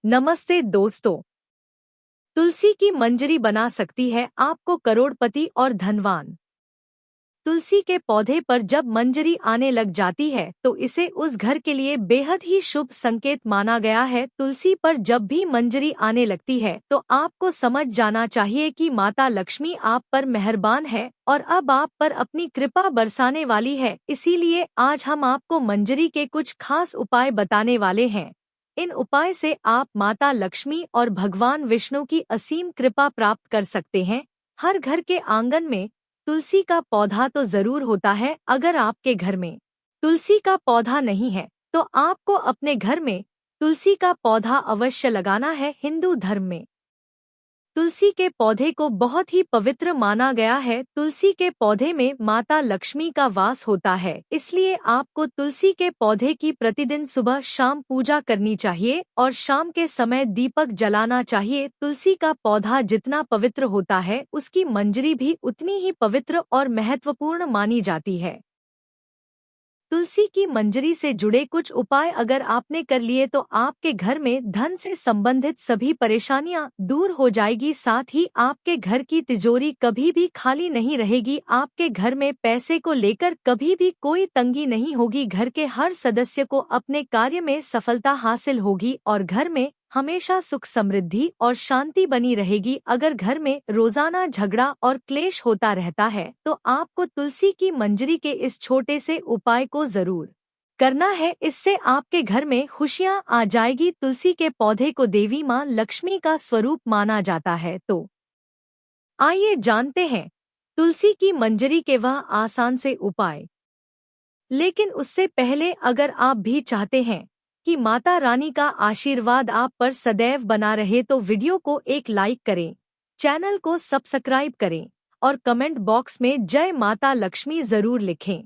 नमस्ते दोस्तों। तुलसी की मंजरी बना सकती है आपको करोड़पति और धनवान। तुलसी के पौधे पर जब मंजरी आने लग जाती है तो इसे उस घर के लिए बेहद ही शुभ संकेत माना गया है। तुलसी पर जब भी मंजरी आने लगती है तो आपको समझ जाना चाहिए कि माता लक्ष्मी आप पर मेहरबान है और अब आप पर अपनी कृपा बरसाने वाली है। इसीलिए आज हम आपको मंजरी के कुछ खास उपाय बताने वाले हैं। इन उपाय से आप माता लक्ष्मी और भगवान विष्णु की असीम कृपा प्राप्त कर सकते हैं। हर घर के आंगन में तुलसी का पौधा तो जरूर होता है। अगर आपके घर में तुलसी का पौधा नहीं है तो आपको अपने घर में तुलसी का पौधा अवश्य लगाना है। हिंदू धर्म में तुलसी के पौधे को बहुत ही पवित्र माना गया है। तुलसी के पौधे में माता लक्ष्मी का वास होता है, इसलिए आपको तुलसी के पौधे की प्रतिदिन सुबह शाम पूजा करनी चाहिए और शाम के समय दीपक जलाना चाहिए। तुलसी का पौधा जितना पवित्र होता है उसकी मंजरी भी उतनी ही पवित्र और महत्वपूर्ण मानी जाती है। तुलसी की मंजरी से जुड़े कुछ उपाय अगर आपने कर लिए तो आपके घर में धन से संबंधित सभी परेशानियां दूर हो जाएगी। साथ ही आपके घर की तिजोरी कभी भी खाली नहीं रहेगी। आपके घर में पैसे को लेकर कभी भी कोई तंगी नहीं होगी। घर के हर सदस्य को अपने कार्य में सफलता हासिल होगी और घर में हमेशा सुख समृद्धि और शांति बनी रहेगी। अगर घर में रोजाना झगड़ा और क्लेश होता रहता है तो आपको तुलसी की मंजरी के इस छोटे से उपाय को जरूर करना है। इससे आपके घर में खुशियां आ जाएगी। तुलसी के पौधे को देवी मां लक्ष्मी का स्वरूप माना जाता है, तो आइए जानते हैं तुलसी की मंजरी के वह आसान से उपाय। लेकिन उससे पहले अगर आप भी चाहते हैं कि माता रानी का आशीर्वाद आप पर सदैव बना रहे तो वीडियो को एक लाइक करें, चैनल को सब्सक्राइब करें और कमेंट बॉक्स में जय माता लक्ष्मी जरूर लिखें।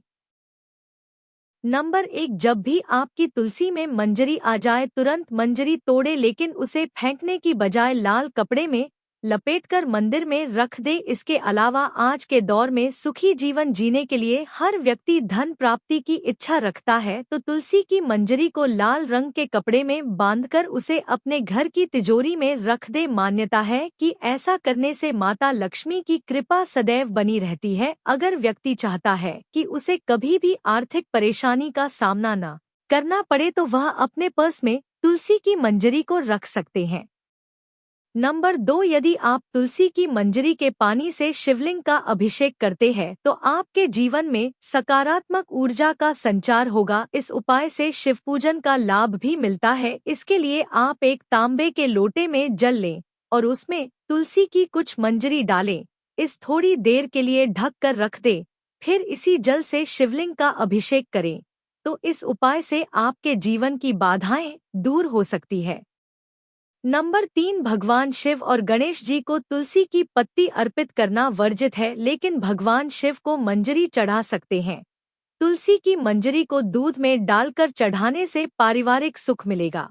नंबर 1, जब भी आपकी तुलसी में मंजरी आ जाए तुरंत मंजरी तोड़े, लेकिन उसे फेंकने की बजाय लाल कपड़े में लपेटकर मंदिर में रख दे। इसके अलावा आज के दौर में सुखी जीवन जीने के लिए हर व्यक्ति धन प्राप्ति की इच्छा रखता है, तो तुलसी की मंजरी को लाल रंग के कपड़े में बांधकर उसे अपने घर की तिजोरी में रख दे। मान्यता है कि ऐसा करने से माता लक्ष्मी की कृपा सदैव बनी रहती है। अगर व्यक्ति चाहता है कि उसे कभी भी आर्थिक परेशानी का सामना न करना पड़े तो वह अपने पर्स में तुलसी की मंजरी को रख सकते हैं। नंबर 2, यदि आप तुलसी की मंजरी के पानी से शिवलिंग का अभिषेक करते हैं तो आपके जीवन में सकारात्मक ऊर्जा का संचार होगा। इस उपाय से शिव पूजन का लाभ भी मिलता है। इसके लिए आप एक तांबे के लोटे में जल लें और उसमें तुलसी की कुछ मंजरी डालें। इस थोड़ी देर के लिए ढक कर रख दें, फिर इसी जल से शिवलिंग का अभिषेक करें, तो इस उपाय से आपके जीवन की बाधाएं दूर हो सकती है। नंबर 3, भगवान शिव और गणेश जी को तुलसी की पत्ती अर्पित करना वर्जित है, लेकिन भगवान शिव को मंजरी चढ़ा सकते हैं। तुलसी की मंजरी को दूध में डालकर चढ़ाने से पारिवारिक सुख मिलेगा।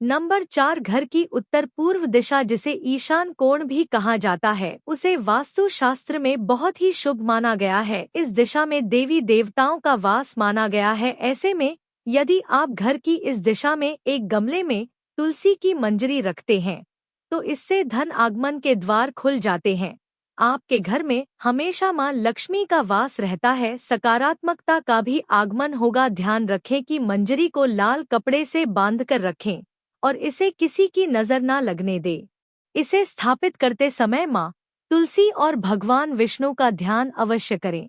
नंबर 4, घर की उत्तर पूर्व दिशा, जिसे ईशान कोण भी कहा जाता है, उसे वास्तु शास्त्र में बहुत ही शुभ माना गया है। इस दिशा में देवी देवताओं का वास माना गया है। ऐसे में यदि आप घर की इस दिशा में एक गमले में तुलसी की मंजरी रखते हैं तो इससे धन आगमन के द्वार खुल जाते हैं। आपके घर में हमेशा मां लक्ष्मी का वास रहता है, सकारात्मकता का भी आगमन होगा। ध्यान रखें कि मंजरी को लाल कपड़े से बांधकर रखें और इसे किसी की नजर ना लगने दे। इसे स्थापित करते समय मां तुलसी और भगवान विष्णु का ध्यान अवश्य करें।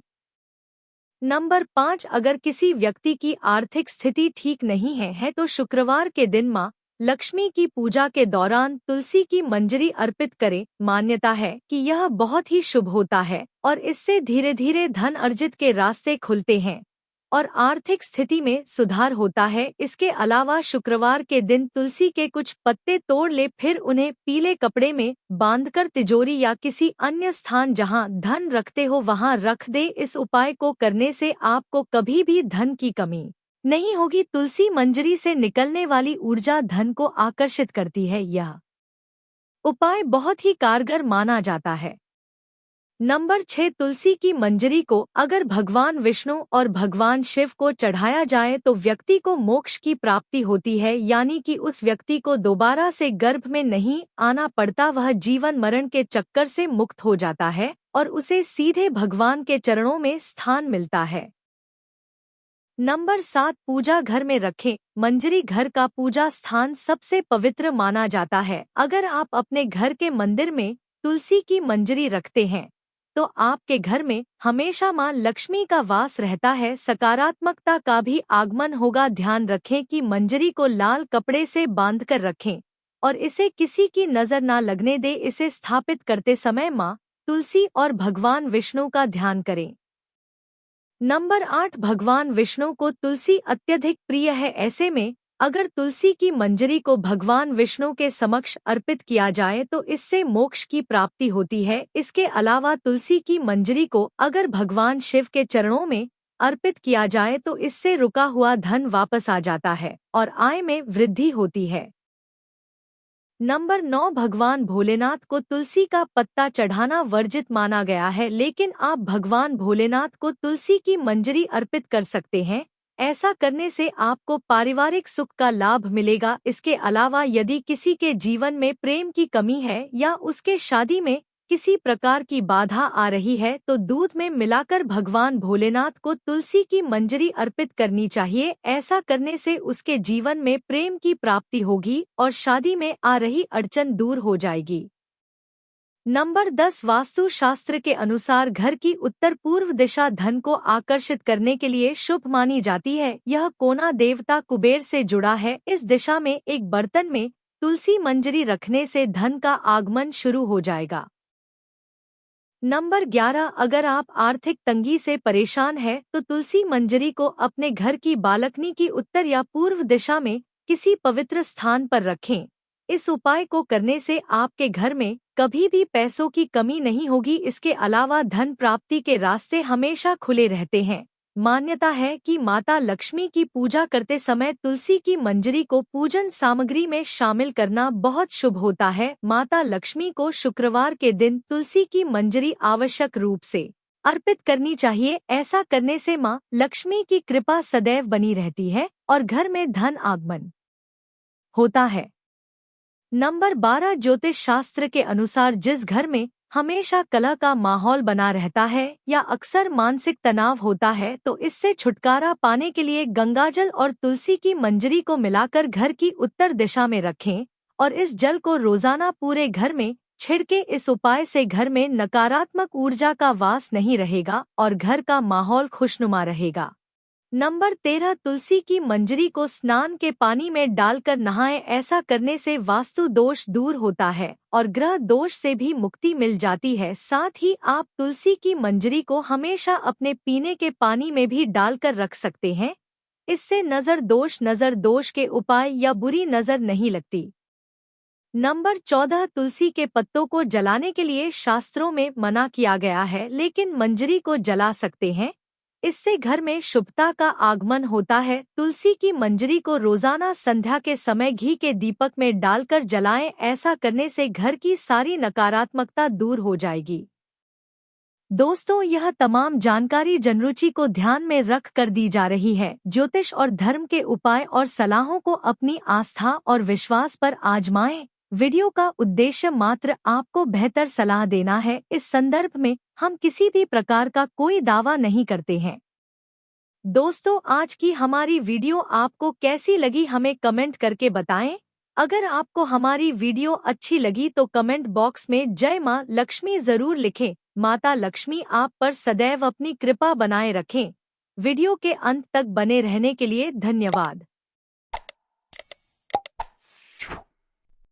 नंबर 5, अगर किसी व्यक्ति की आर्थिक स्थिति ठीक नहीं है तो शुक्रवार के दिन मां लक्ष्मी की पूजा के दौरान तुलसी की मंजरी अर्पित करें। मान्यता है कि यह बहुत ही शुभ होता है और इससे धीरे धीरे धन अर्जित के रास्ते खुलते हैं और आर्थिक स्थिति में सुधार होता है। इसके अलावा शुक्रवार के दिन तुलसी के कुछ पत्ते तोड़ ले, फिर उन्हें पीले कपड़े में बांधकर तिजोरी या किसी अन्य स्थान जहां धन रखते हो वहां रख दे। इस उपाय को करने से आपको कभी भी धन की कमी नहीं होगी। तुलसी मंजरी से निकलने वाली ऊर्जा धन को आकर्षित करती है। यह उपाय बहुत ही कारगर माना जाता है। नंबर 6, तुलसी की मंजरी को अगर भगवान विष्णु और भगवान शिव को चढ़ाया जाए तो व्यक्ति को मोक्ष की प्राप्ति होती है, यानी कि उस व्यक्ति को दोबारा से गर्भ में नहीं आना पड़ता, वह जीवन मरण के चक्कर से मुक्त हो जाता है और उसे सीधे भगवान के चरणों में स्थान मिलता है। नंबर 7, पूजा घर में रखें। मंजरी घर का पूजा स्थान सबसे पवित्र माना जाता है। अगर आप अपने घर के मंदिर में तुलसी की मंजरी रखते हैं तो आपके घर में हमेशा मां लक्ष्मी का वास रहता है, सकारात्मकता का भी आगमन होगा। ध्यान रखें कि मंजरी को लाल कपड़े से बांधकर रखें और इसे किसी की नजर ना लगने दे। इसे स्थापित करते समय मां तुलसी और भगवान विष्णु का ध्यान करें। नंबर 8, भगवान विष्णु को तुलसी अत्यधिक प्रिय है। ऐसे में अगर तुलसी की मंजरी को भगवान विष्णु के समक्ष अर्पित किया जाए तो इससे मोक्ष की प्राप्ति होती है। इसके अलावा तुलसी की मंजरी को अगर भगवान शिव के चरणों में अर्पित किया जाए तो इससे रुका हुआ धन वापस आ जाता है और आय में वृद्धि होती है। नंबर 9, भगवान भोलेनाथ को तुलसी का पत्ता चढ़ाना वर्जित माना गया है, लेकिन आप भगवान भोलेनाथ को तुलसी की मंजरी अर्पित कर सकते हैं। ऐसा करने से आपको पारिवारिक सुख का लाभ मिलेगा। इसके अलावा यदि किसी के जीवन में प्रेम की कमी है या उसके शादी में किसी प्रकार की बाधा आ रही है तो दूध में मिलाकर भगवान भोलेनाथ को तुलसी की मंजरी अर्पित करनी चाहिए। ऐसा करने से उसके जीवन में प्रेम की प्राप्ति होगी और शादी में आ रही अड़चन दूर हो जाएगी। नंबर 10, वास्तु शास्त्र के अनुसार घर की उत्तर पूर्व दिशा धन को आकर्षित करने के लिए शुभ मानी जाती है। यह कोना देवता कुबेर से जुड़ा है। इस दिशा में एक बर्तन में तुलसी मंजरी रखने से धन का आगमन शुरू हो जाएगा। नंबर 11, अगर आप आर्थिक तंगी से परेशान हैं तो तुलसी मंजरी को अपने घर की बालकनी की उत्तर या पूर्व दिशा में किसी पवित्र स्थान पर रखें। इस उपाय को करने से आपके घर में कभी भी पैसों की कमी नहीं होगी। इसके अलावा धन प्राप्ति के रास्ते हमेशा खुले रहते हैं। मान्यता है कि माता लक्ष्मी की पूजा करते समय तुलसी की मंजरी को पूजन सामग्री में शामिल करना बहुत शुभ होता है। माता लक्ष्मी को शुक्रवार के दिन तुलसी की मंजरी आवश्यक रूप से अर्पित करनी चाहिए। ऐसा करने से मां लक्ष्मी की कृपा सदैव बनी रहती है और घर में धन आगमन होता है। नंबर 12, ज्योतिष शास्त्र के अनुसार जिस घर में हमेशा कलह का माहौल बना रहता है या अक्सर मानसिक तनाव होता है तो इससे छुटकारा पाने के लिए गंगाजल और तुलसी की मंजरी को मिलाकर घर की उत्तर दिशा में रखें और इस जल को रोजाना पूरे घर में छिड़के। इस उपाय से घर में नकारात्मक ऊर्जा का वास नहीं रहेगा और घर का माहौल खुशनुमा रहेगा। नंबर 13, तुलसी की मंजरी को स्नान के पानी में डालकर नहाएं। ऐसा करने से वास्तु दोष दूर होता है और ग्रह दोष से भी मुक्ति मिल जाती है। साथ ही आप तुलसी की मंजरी को हमेशा अपने पीने के पानी में भी डालकर रख सकते हैं। इससे नजर दोष के उपाय या बुरी नजर नहीं लगती। नंबर 14, तुलसी के पत्तों को जलाने के लिए शास्त्रों में मना किया गया है, लेकिन मंजरी को जला सकते हैं। इससे घर में शुभता का आगमन होता है। तुलसी की मंजरी को रोजाना संध्या के समय घी के दीपक में डालकर जलाएं। ऐसा करने से घर की सारी नकारात्मकता दूर हो जाएगी। दोस्तों, यह तमाम जानकारी जनरुचि को ध्यान में रख कर दी जा रही है। ज्योतिष और धर्म के उपाय और सलाहों को अपनी आस्था और विश्वास पर आजमाएं। वीडियो का उद्देश्य मात्र आपको बेहतर सलाह देना है। इस संदर्भ में हम किसी भी प्रकार का कोई दावा नहीं करते हैं। दोस्तों, आज की हमारी वीडियो आपको कैसी लगी हमें कमेंट करके बताएं। अगर आपको हमारी वीडियो अच्छी लगी तो कमेंट बॉक्स में जय मां लक्ष्मी जरूर लिखें। माता लक्ष्मी आप पर सदैव अपनी कृपा बनाए रखें। वीडियो के अंत तक बने रहने के लिए धन्यवाद।